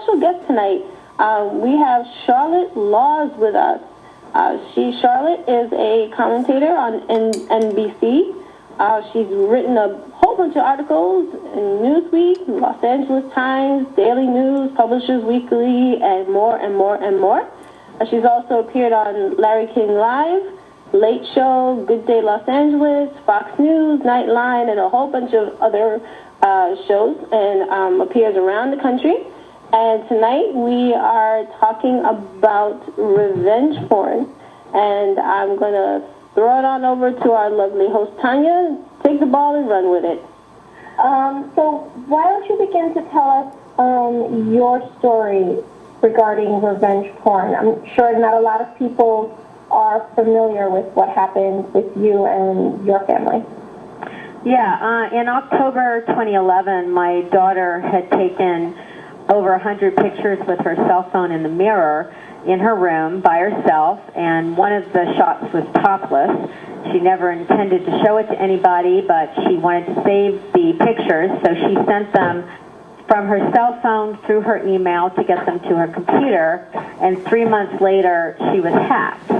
special guest tonight. We have Charlotte Laws with us. Charlotte is a commentator on NBC. She's written a whole bunch of articles in Newsweek, Los Angeles Times, Daily News, Publishers Weekly, and more and more and more. She's also appeared on Larry King Live, Late Show, Good Day Los Angeles, Fox News, Nightline, and a whole bunch of other shows, and appears around the country. And tonight we are talking about revenge porn. And I'm going to throw it on over to our lovely host, Tanya. Take the ball and run with it. So why don't you begin to tell us your story regarding revenge porn? I'm sure not a lot of people are familiar with what happened with you and your family. Yeah, in October 2011, my daughter had taken over 100 pictures with her cell phone in the mirror in her room by herself, and one of the shots was topless. She never intended to show it to anybody, but she wanted to save the pictures, so she sent them from her cell phone through her email to get them to her computer, and 3 months later, she was hacked.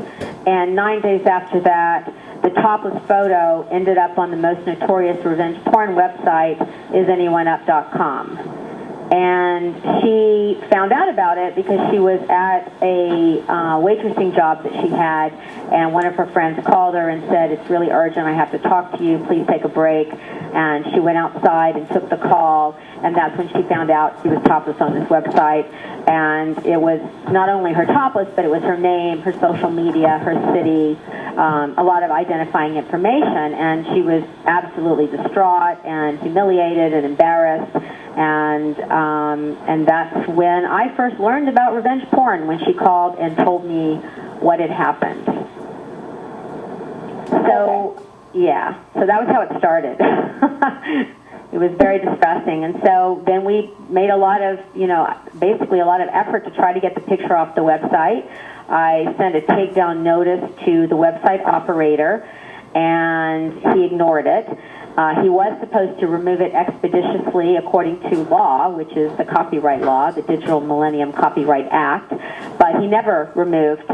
And 9 days after that, the topless photo ended up on the most notorious revenge porn website, isanyoneup.com. And she found out about it because she was at a waitressing job that she had, and one of her friends called her and said, "It's really urgent, I have to talk to you, please take a break." And she went outside and took the call, and that's when she found out she was topless on this website. And it was not only her topless, but it was her name, her social media, her city, a lot of identifying information. And she was absolutely distraught and humiliated and embarrassed. And that's when I first learned about revenge porn, when she called and told me what had happened. So, yeah, so that was how it started. It was very distressing. And so then we made a lot of, basically a lot of effort to try to get the picture off the website. I sent a takedown notice to the website operator, and he ignored it. He was supposed to remove it expeditiously according to law, which is the copyright law, the Digital Millennium Copyright Act, but he never removed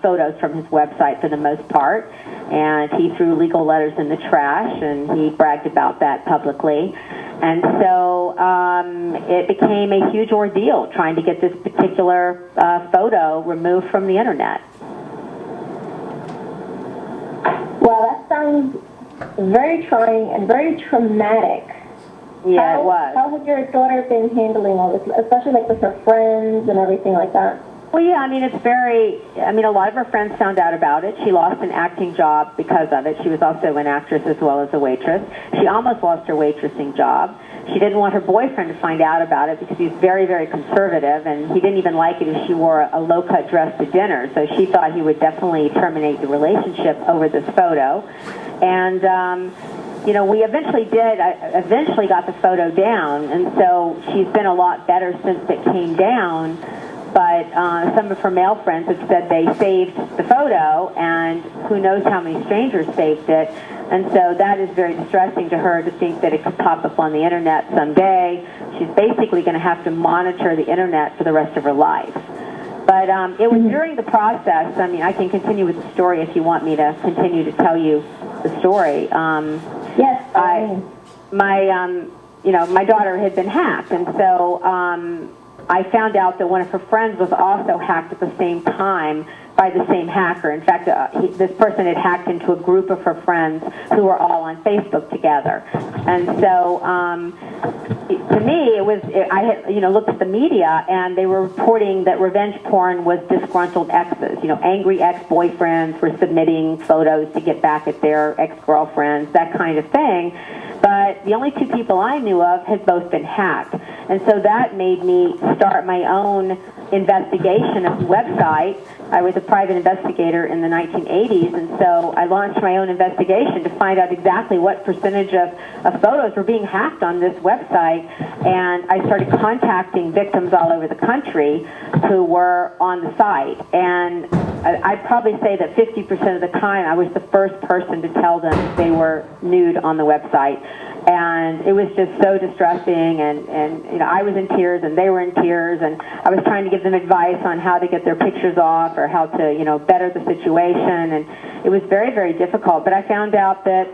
photos from his website for the most part, and he threw legal letters in the trash, and he bragged about that publicly. And so it became a huge ordeal trying to get this particular photo removed from the internet. Well, that sounds very trying and very traumatic. Yeah, it was. How has your daughter been handling all this, especially like with her friends and everything like that? Well, yeah, a lot of her friends found out about it. She lost an acting job because of it. She was also an actress as well as a waitress. She almost lost her waitressing job. She didn't want her boyfriend to find out about it because he's very, very conservative, and he didn't even like it if she wore a low-cut dress to dinner. So she thought he would definitely terminate the relationship over this photo. And, we eventually got the photo down, and so she's been a lot better since it came down. But some of her male friends have said they saved the photo, and who knows how many strangers saved it. And so that is very distressing to her to think that it could pop up on the internet someday. She's basically going to have to monitor the internet for the rest of her life. But it was during the process. I can continue with the story if you want me to continue to tell you the story. Yes. My daughter had been hacked, and so I found out that one of her friends was also hacked at the same time by the same hacker. In fact, this person had hacked into a group of her friends who were all on Facebook together. And so, to me, I had looked at the media, and they were reporting that revenge porn was disgruntled exes. Angry ex-boyfriends were submitting photos to get back at their ex-girlfriends, that kind of thing. But the only two people I knew of had both been hacked. And so that made me start my own investigation of the website. I was a private investigator in the 1980s, and so I launched my own investigation to find out exactly what percentage of photos were being hacked on this website. And I started contacting victims all over the country who were on the site. And I'd probably say that 50% of the time I was the first person to tell them they were nude on the website. And it was just so distressing, and you know, I was in tears and they were in tears, and I was trying to give them advice on how to get their pictures off or how to, you know, better the situation, and it was very, very difficult. But I found out that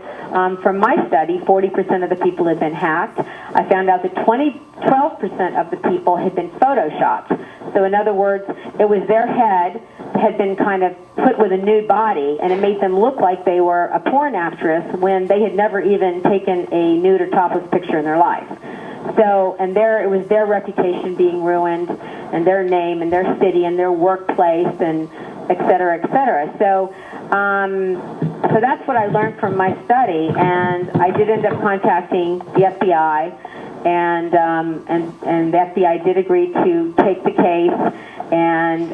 from my study, 40% of the people had been hacked. I found out that 12% of the people had been photoshopped. So in other words, it was their head had been kind of put with a nude body, and it made them look like they were a porn actress when they had never even taken a nude or topless picture in their life. So, and it was their reputation being ruined, and their name, and their city, and their workplace, and et cetera, et cetera. So, so that's what I learned from my study, and I did end up contacting the FBI, and the FBI did agree to take the case and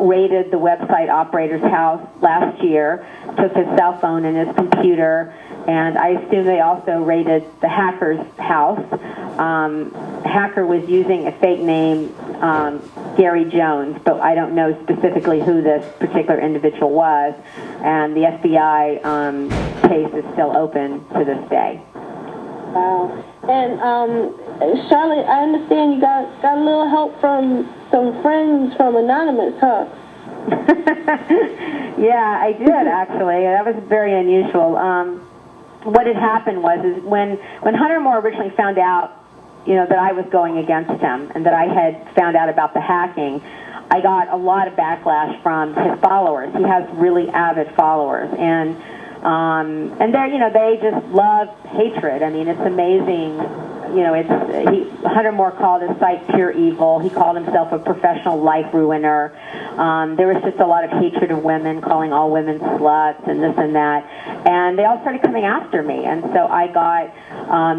raided the website operator's house last year, took his cell phone and his computer, and I assume they also raided the hacker's house. Hacker was using a fake name, Gary Jones, but I don't know specifically who this particular individual was, and the FBI case is still open to this day. Wow. And Charlotte, I understand you got a little help from some friends from Anonymous, huh? Yeah, I did actually. That was very unusual. What had happened was when Hunter Moore originally found out, you know, that I was going against him and that I had found out about the hacking, I got a lot of backlash from his followers. He has really avid followers, and they're, you know, they just love hatred. I mean, it's amazing. You know, Hunter Moore called his site pure evil. He called himself a professional life ruiner. There was just a lot of hatred of women, calling all women sluts and this and that. And they all started coming after me. And so I got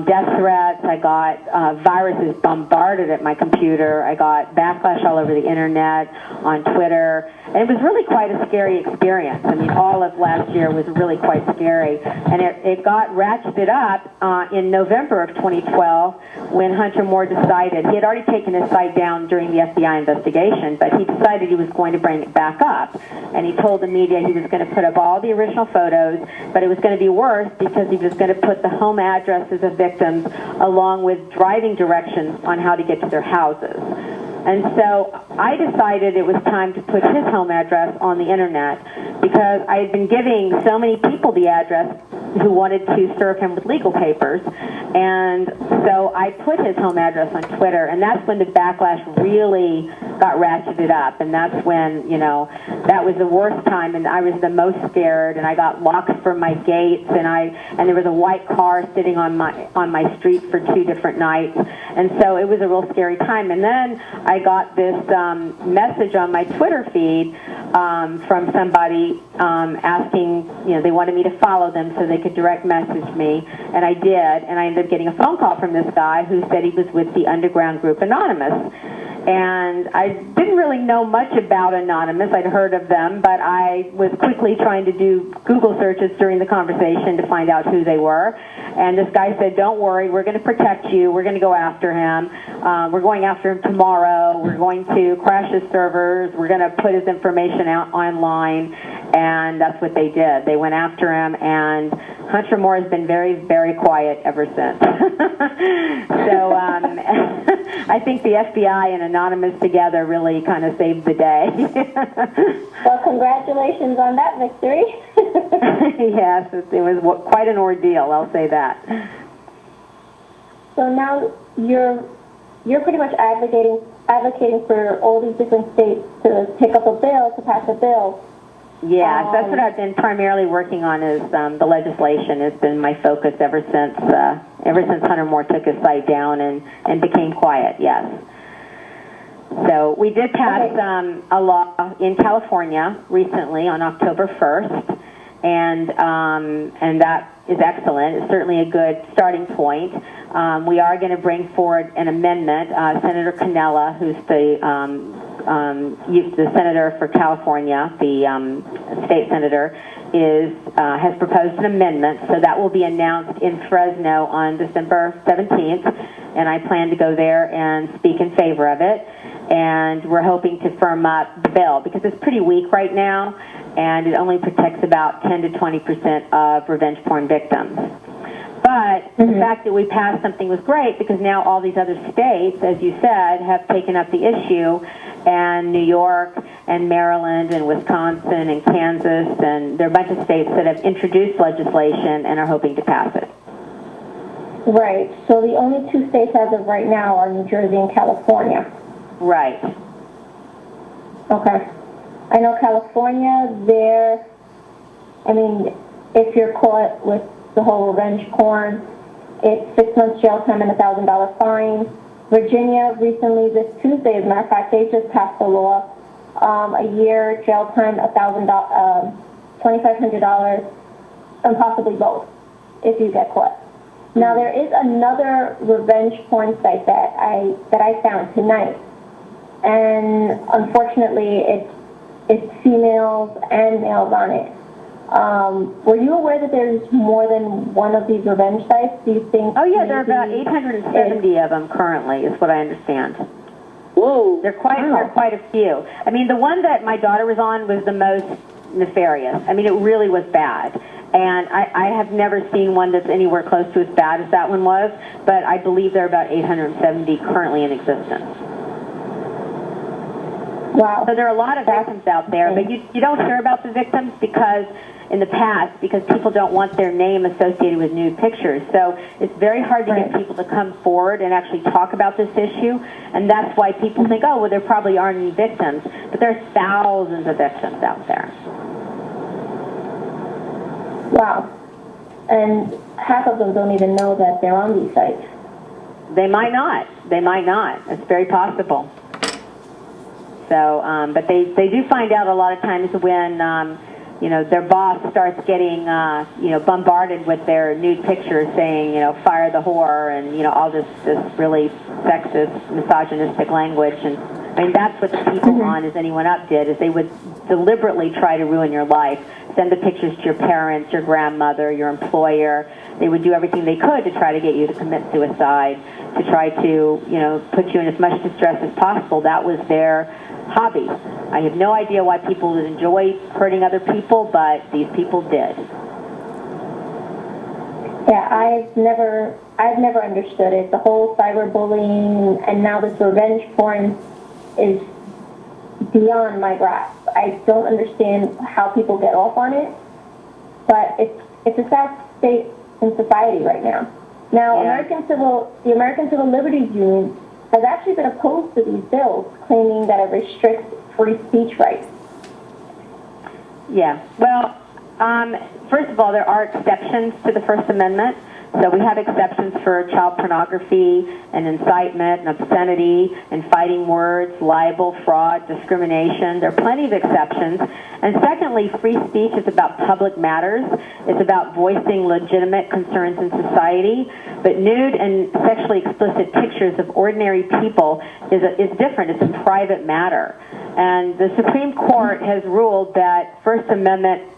death threats. I got viruses bombarded at my computer. I got backlash all over the internet, on Twitter. And it was really quite a scary experience. I mean, all of last year was really quite scary. And it got ratcheted up in November of 2012 when Hunter Moore decided, he had already taken his site down during the FBI investigation, but he decided he was going to bring it back up. And he told the media he was going to put up all the original photos, but it was going to be worse because he was going to put the home addresses of victims along with driving directions on how to get to their houses. And so I decided it was time to put his home address on the internet because I had been giving so many people the address who wanted to serve him with legal papers. And so I put his home address on Twitter, and that's when the backlash really got ratcheted up. And that's when, you know, that was the worst time, and I was the most scared, and I got locks for my gates, and there was a white car sitting on my street for 2 different nights. And so it was a real scary time. And then I got this message on my Twitter feed from somebody asking, you know, they wanted me to follow them so they could direct message me, and I did, and I ended up getting a phone call from this guy who said he was with the underground group Anonymous. And I didn't really know much about Anonymous. I'd heard of them, but I was quickly trying to do Google searches during the conversation to find out who they were. And this guy said, don't worry, we're going to protect you. We're going to go after him. We're going after him tomorrow. We're going to crash his servers. We're going to put his information out online. And that's what they did. They went after him, and Hunter Moore has been very, very quiet ever since. So I think the FBI and Anonymous together really kind of saved the day. Well, congratulations on that victory. Yes, it was quite an ordeal, I'll say that. So now you're pretty much advocating for all these different states to pick up a bill, to pass a bill. Yes, that's what I've been primarily working on, is the legislation has been my focus ever since Hunter Moore took his site down and became quiet, yes. So we did pass a law in California recently on October 1st, and that is excellent. It's certainly a good starting point. We are going to bring forward an amendment. Senator Cannella, who's the senator for California, the state senator, has proposed an amendment, so that will be announced in Fresno on December 17th, and I plan to go there and speak in favor of it. And we're hoping to firm up the bill because it's pretty weak right now, and it only protects about 10 to 20% of revenge porn victims. But the fact that we passed something was great because now all these other states, as you said, have taken up the issue, and New York and Maryland and Wisconsin and Kansas, and there are a bunch of states that have introduced legislation and are hoping to pass it. Right. So the only two states as of right now are New Jersey and California. Right. Okay. I know California, if you're caught with the whole revenge porn, it's 6 months jail time and $1,000 fine. Virginia recently, this Tuesday, as a matter of fact, they just passed a law, a year jail time, $2,500, and possibly both if you get caught. Now there is another revenge porn site that I found tonight, and unfortunately, it's females and males on it. Were you aware that there's more than one of these revenge sites? Do you think? Oh yeah, there are about 870 of them currently, is what I understand. Whoa. There are quite a few. I mean, the one that my daughter was on was the most nefarious. I mean, it really was bad. And I have never seen one that's anywhere close to as bad as that one was, but I believe there are about 870 currently in existence. Wow. So there are a lot of victims out there, but you don't hear about the victims because people don't want their name associated with nude pictures. So it's very hard to get people to come forward and actually talk about this issue, and that's why people think, oh, well, there probably aren't any victims, but there are thousands of victims out there. Wow. And half of them don't even know that they're on these sites. They might not. They might not. It's very possible. So, but they do find out a lot of times when, their boss starts getting, bombarded with their nude pictures saying, fire the whore and, all this really sexist, misogynistic language. And I mean, that's what the people on Is Anyone Up did, is they would deliberately try to ruin your life, send the pictures to your parents, your grandmother, your employer. They would do everything they could to try to get you to commit suicide, to try to, put you in as much distress as possible. That was their hobby. I have no idea why people would enjoy hurting other people, but these people did. Yeah, I've never understood it. The whole cyberbullying and now this revenge porn is beyond my grasp. I don't understand how people get off on it, but it's a sad state in society right now. Now, Yeah. the American Civil Liberties Union has actually been opposed to these bills, claiming that it restricts free speech rights. Yeah. Well, first of all, there are exceptions to the First Amendment. So we have exceptions for child pornography and incitement and obscenity and fighting words, libel, fraud, discrimination. There are plenty of exceptions. And secondly, free speech is about public matters. It's about voicing legitimate concerns in society. But nude and sexually explicit pictures of ordinary people is different. It's a private matter. And the Supreme Court has ruled that First Amendment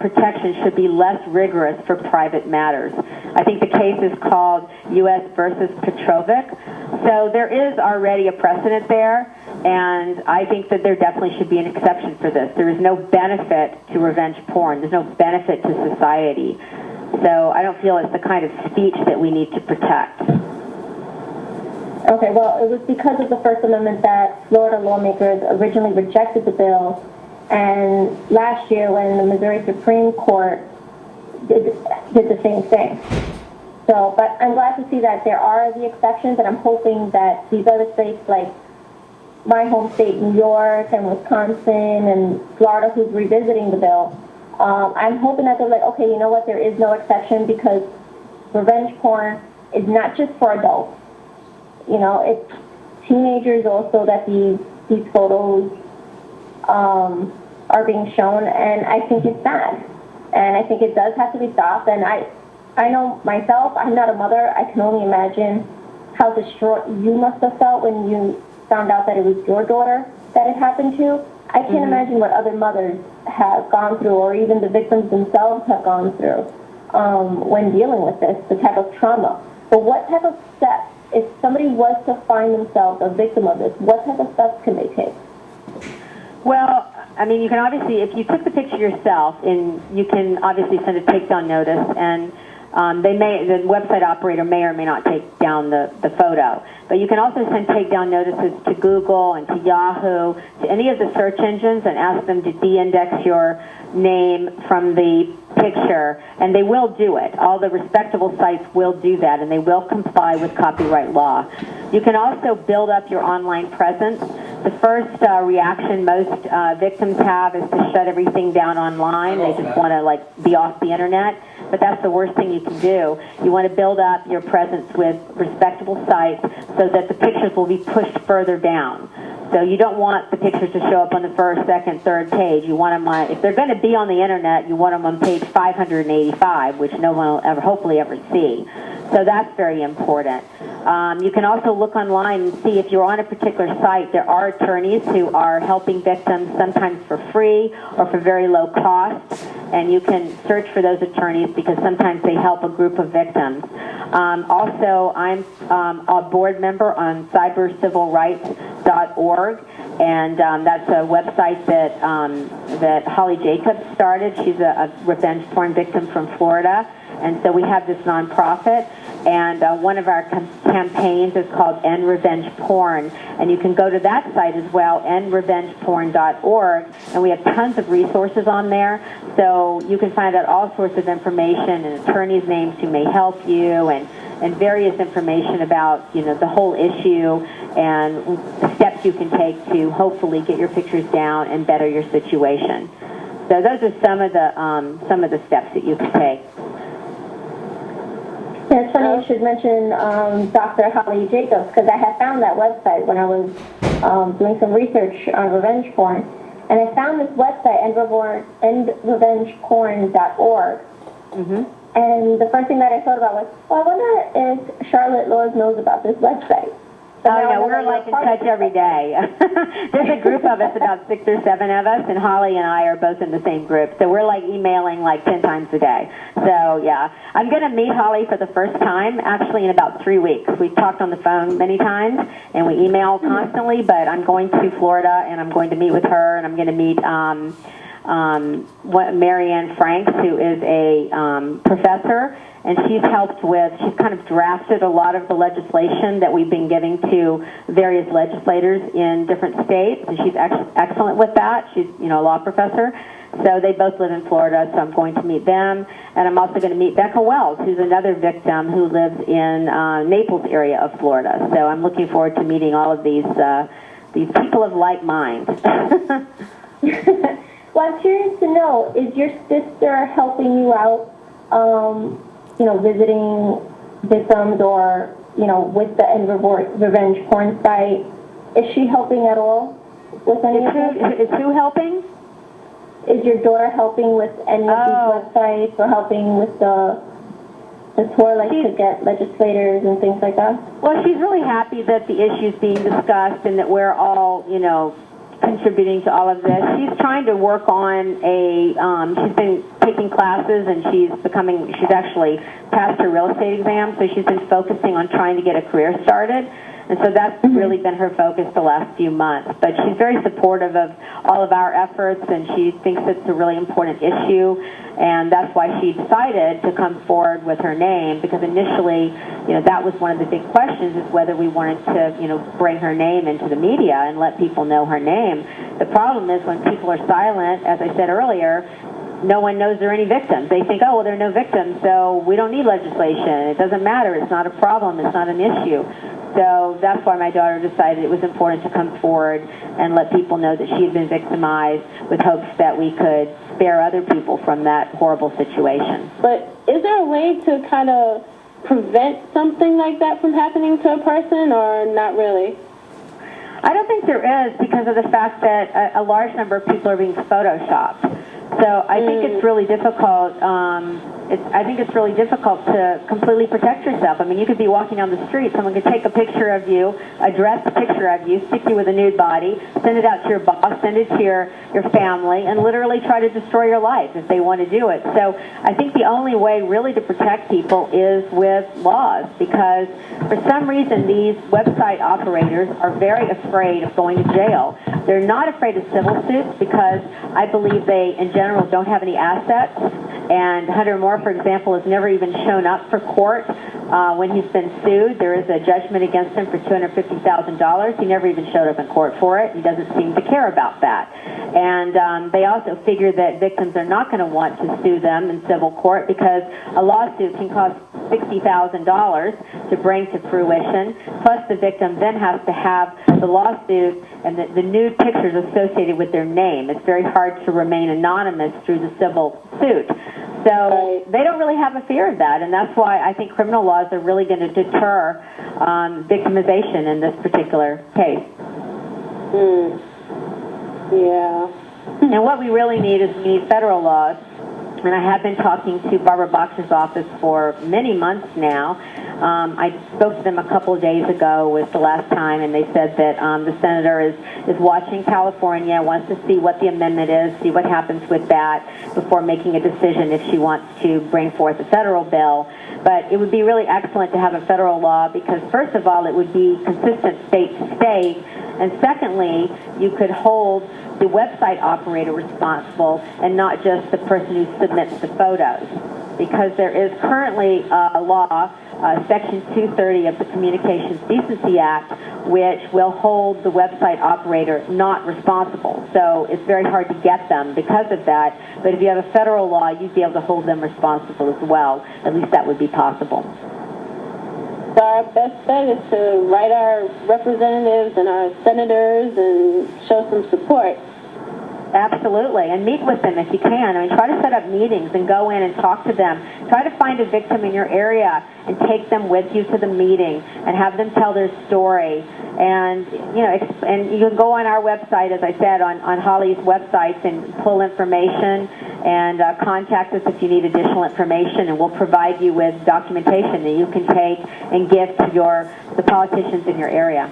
protection should be less rigorous for private matters. I think the case is called U.S. versus Petrovic. So there is already a precedent there, and I think that there definitely should be an exception for this. There is no benefit to revenge porn. There's no benefit to society. So I don't feel it's the kind of speech that we need to protect. Okay, well, it was because of the First Amendment that Florida lawmakers originally rejected the bill, and last year when the Missouri Supreme Court did the same thing. So, but I'm glad to see that there are the exceptions, and I'm hoping that these other states, like my home state, New York, and Wisconsin, and Florida, who's revisiting the bill, I'm hoping that they're like, okay, you know what, there is no exception because revenge porn is not just for adults. It's teenagers also that these photos are being shown, and I think it's sad. And I think it does have to be stopped. And I know myself, I'm not a mother. I can only imagine how distraught you must have felt when you found out that it was your daughter that it happened to. I can't imagine what other mothers have gone through, or even the victims themselves have gone through when dealing with this, the type of trauma. But what type of steps, if somebody was to find themselves a victim of this, what type of steps can they take? Well, I mean, you can obviously, if you took the picture yourself, and you can obviously send a takedown notice, and the website operator may or may not take down the photo. But you can also send takedown notices to Google and to Yahoo, to any of the search engines, and ask them to de-index your name from the picture, and they will do it. All the respectable sites will do that, and they will comply with copyright law. You can also build up your online presence. The first reaction most victims have is to shut everything down online. They just want to be off the internet, but that's the worst thing you can do. You want to build up your presence with respectable sites so that the pictures will be pushed further down. So you don't want the pictures to show up on the first, second, third page. You want them on, if they're going to be on the internet, you want them on page 585, which no one will hopefully ever see. So that's very important. You can also look online and see if you're on a particular site. There are attorneys who are helping victims, sometimes for free or for very low cost, and you can search for those attorneys because sometimes they help a group of victims. Also, I'm a board member on cybercivilrights.org, and that's a website that Holly Jacobs started. She's a revenge porn victim from Florida, and so we have this nonprofit. And one of our campaigns is called End Revenge Porn, and you can go to that site as well, endrevengeporn.org, and we have tons of resources on there, so you can find out all sorts of information and attorneys' names who may help you, and various information about the whole issue and the steps you can take to hopefully get your pictures down and better your situation. So those are some of the steps that you can take. Yeah, it's funny you should mention Dr. Holly Jacobs, because I had found that website when I was doing some research on revenge porn. And I found this website, endrevengeporn.org. Mm-hmm. And the first thing that I thought about was, well, I wonder if Charlotte Laws knows about this website. So yeah, we're in touch every day. There's a group of us, about 6 or 7 of us, and Holly and I are both in the same group. So we're emailing 10 times a day. So yeah, I'm going to meet Holly for the first time actually in about 3 weeks. We've talked on the phone many times, and we email constantly, but I'm going to Florida, and I'm going to meet with her, and I'm going to meet Marianne Franks, who is a professor, and she's kind of drafted a lot of the legislation that we've been giving to various legislators in different states, and she's excellent with that. She's, a law professor. So they both live in Florida, so I'm going to meet them. And I'm also going to meet Becca Wells, who's another victim who lives in Naples area of Florida. So I'm looking forward to meeting all of these people of like mind. Well, I'm curious to know, is your sister helping you out, visiting victims or, with the End Revenge Porn site? Is she helping at all with any of this? Is who helping? Is your daughter helping with any of these websites or helping with the tour, to get legislators and things like that? Well, she's really happy that the issue's being discussed and that we're all, contributing to all of this. She's trying to work on she's been taking classes, and she's actually passed her real estate exam, so she's been focusing on trying to get a career started. And so that's really been her focus the last few months. But she's very supportive of all of our efforts, and she thinks it's a really important issue. And that's why she decided to come forward with her name, because initially, that was one of the big questions, is whether we wanted to, bring her name into the media and let people know her name. The problem is when people are silent, as I said earlier, no one knows there are any victims. They think, oh, well, there are no victims, so we don't need legislation. It doesn't matter. It's not a problem. It's not an issue. So that's why my daughter decided it was important to come forward and let people know that she had been victimized, with hopes that we could spare other people from that horrible situation. But is there a way to kind of prevent something like that from happening to a person, or not really? I don't think there is, because of the fact that a large number of people are being photoshopped. So I think it's really difficult. I think it's really difficult to completely protect yourself. I mean, you could be walking down the street, someone could take a picture of you, a dressed picture of you, stick you with a nude body, send it out to your boss, send it to your family, and literally try to destroy your life if they want to do it. So I think the only way really to protect people is with laws, because for some reason these website operators are very afraid of going to jail. They're not afraid of civil suits, because I believe they, in general, don't have any assets, And Hunter Moore, for example, has never even shown up for court when he's been sued. There is a judgment against him for $250,000. He never even showed up in court for it. He doesn't seem to care about that. And they also figure that victims are not going to want to sue them in civil court because a lawsuit can cost $60,000 to bring to fruition, plus the victim then has to have the lawsuit and the nude pictures associated with their name. It's very hard to remain anonymous through the civil suit. So they don't really have a fear of that, and that's why I think criminal laws are really going to deter victimization in this particular case. Yeah. And what we really need is we need federal laws. And I have been talking to Barbara Boxer's office for many months now. I spoke to them a couple of days ago was the last time, and they said that the senator is watching California, wants to see what the amendment is, see what happens with that before making a decision if she wants to bring forth a federal bill. But it would be really excellent to have a federal law because, first of all, it would be consistent state to state, and secondly, you could hold the website operator responsible and not just the person who submits the photos. Because there is currently a law, Section 230 of the Communications Decency Act, which will hold the website operator not responsible. So it's very hard to get them because of that. But if you have a federal law, you'd be able to hold them responsible as well. At least that would be possible. So our best bet is to write our representatives and our senators and show some support. Absolutely, and meet with them if you can. I mean, try to set up meetings and go in and talk to them. Try to find a victim in your area and take them with you to the meeting and have them tell their story. And and you can go on our website, as I said, on Holly's website and pull information and contact us if you need additional information, and we'll provide you with documentation that you can take and give to the politicians in your area.